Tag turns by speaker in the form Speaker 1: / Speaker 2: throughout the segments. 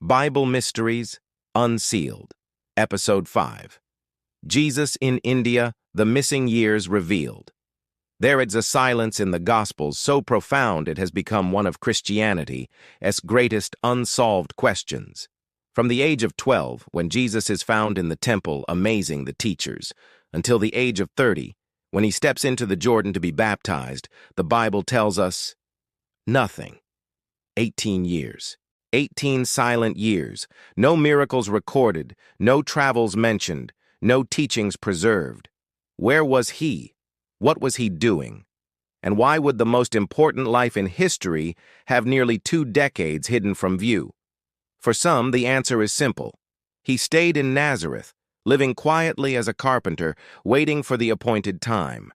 Speaker 1: Bible Mysteries, Unsealed, Episode 5. Jesus in India, the Missing Years Revealed. There is a silence in the Gospels so profound it has become one of Christianity's greatest unsolved questions. From the age of 12, when Jesus is found in the temple amazing the teachers, until the age of 30, when he steps into the Jordan to be baptized, the Bible tells us nothing. 18 years. 18 silent years, no miracles recorded, no travels mentioned, no teachings preserved. Where was he? What was he doing? And why would the most important life in history have nearly 2 decades hidden from view? For some, the answer is simple. He stayed in Nazareth, living quietly as a carpenter, waiting for the appointed time.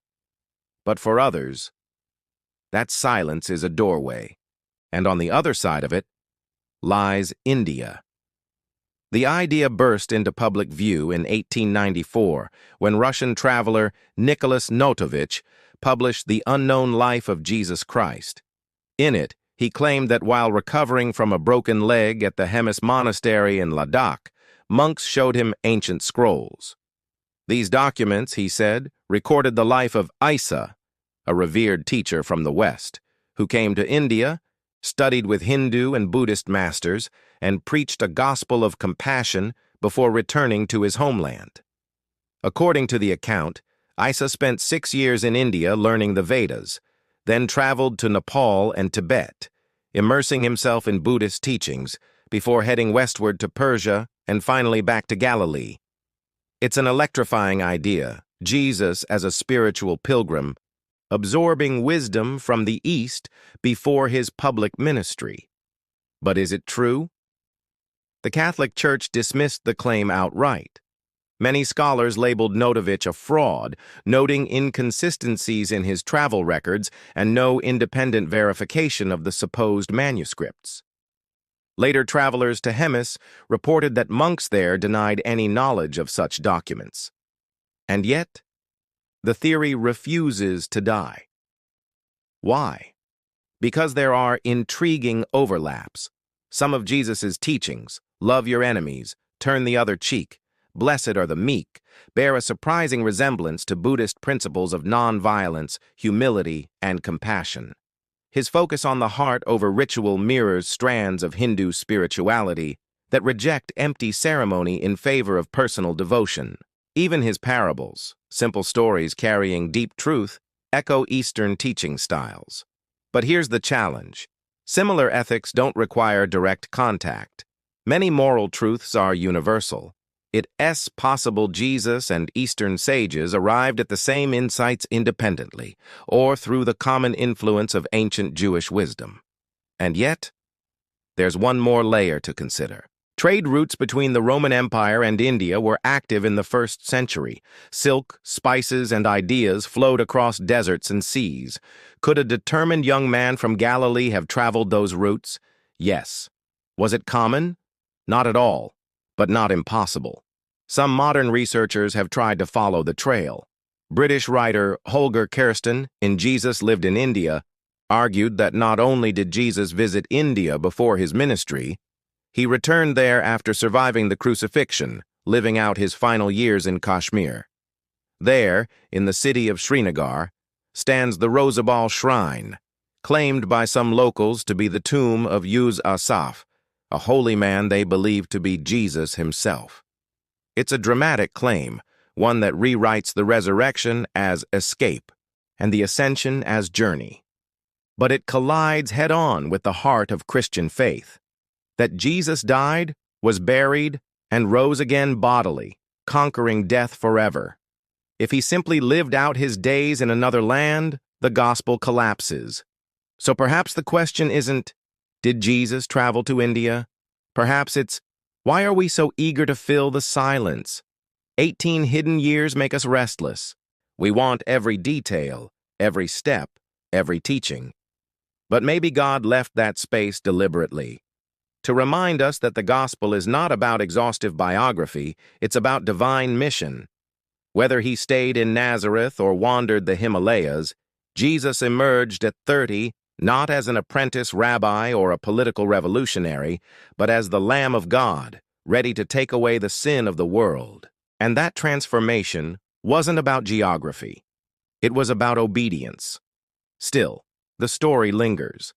Speaker 1: But for others, that silence is a doorway, and on the other side of it lies India. The idea burst into public view in 1894 when Russian traveler Nicholas Notovich published The Unknown Life of Jesus Christ. In it, he claimed that while recovering from a broken leg at the Hemis Monastery in Ladakh, monks showed him ancient scrolls. These documents, he said, recorded the life of Isa, a revered teacher from the West, who came to India, studied with Hindu and Buddhist masters, and preached a gospel of compassion before returning to his homeland. According to the account, Isa spent 6 years in India learning the Vedas, then traveled to Nepal and Tibet, immersing himself in Buddhist teachings before heading westward to Persia and finally back to Galilee. It's an electrifying idea, Jesus as a spiritual pilgrim, absorbing wisdom from the East before his public ministry. But is it true? The Catholic Church dismissed the claim outright. Many scholars labeled Notovich a fraud, noting inconsistencies in his travel records and no independent verification of the supposed manuscripts. Later travelers to Hemis reported that monks there denied any knowledge of such documents. And yet, the theory refuses to die. Why? Because there are intriguing overlaps. Some of Jesus' teachings, love your enemies, turn the other cheek, blessed are the meek, bear a surprising resemblance to Buddhist principles of nonviolence, humility, and compassion. His focus on the heart over ritual mirrors strands of Hindu spirituality that reject empty ceremony in favor of personal devotion. Even his parables, simple stories carrying deep truth, echo Eastern teaching styles. But here's the challenge. Similar ethics don't require direct contact. Many moral truths are universal. It's possible Jesus and Eastern sages arrived at the same insights independently, or through the common influence of ancient Jewish wisdom. And yet, there's one more layer to consider. Trade routes between the Roman Empire and India were active in the 1st century. Silk, spices, and ideas flowed across deserts and seas. Could a determined young man from Galilee have traveled those routes? Yes. Was it common? Not at all, but not impossible. Some modern researchers have tried to follow the trail. British writer Holger Kirsten, in Jesus Lived in India, argued that not only did Jesus visit India before his ministry, he returned there after surviving the crucifixion, living out his final years in Kashmir. There, in the city of Srinagar, stands the Rosabal Shrine, claimed by some locals to be the tomb of Uz Asaf, a holy man they believe to be Jesus himself. It's a dramatic claim, one that rewrites the resurrection as escape and the ascension as journey. But it collides head-on with the heart of Christian faith. That Jesus died, was buried, and rose again bodily, conquering death forever. If he simply lived out his days in another land, the gospel collapses. So perhaps the question isn't, did Jesus travel to India? Perhaps it's, why are we so eager to fill the silence? 18 hidden years make us restless. We want every detail, every step, every teaching. But maybe God left that space deliberately, to remind us that the gospel is not about exhaustive biography, it's about divine mission. Whether he stayed in Nazareth or wandered the Himalayas, Jesus emerged at 30, not as an apprentice rabbi or a political revolutionary, but as the Lamb of God, ready to take away the sin of the world. And that transformation wasn't about geography. It was about obedience. Still, the story lingers.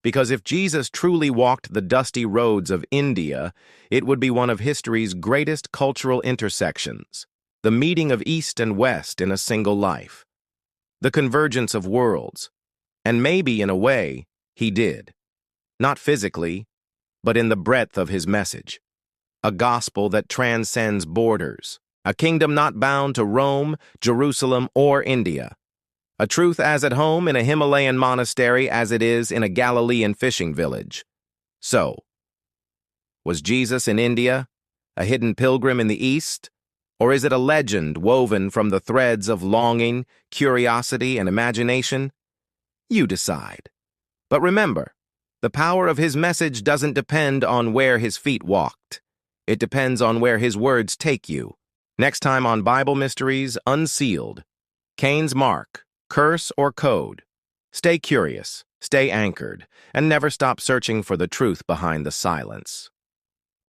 Speaker 1: Because if Jesus truly walked the dusty roads of India, it would be one of history's greatest cultural intersections, the meeting of East and West in a single life, the convergence of worlds. And maybe, in a way, he did. Not physically, but in the breadth of his message. A gospel that transcends borders, a kingdom not bound to Rome, Jerusalem, or India. A truth as at home in a Himalayan monastery as it is in a Galilean fishing village. So, was Jesus in India, a hidden pilgrim in the East? Or is it a legend woven from the threads of longing, curiosity, and imagination? You decide. But remember, the power of his message doesn't depend on where his feet walked. It depends on where his words take you. Next time on Bible Mysteries Unsealed, Cain's Mark, Curse or Code. Stay curious, stay anchored, and never stop searching for the truth behind the silence.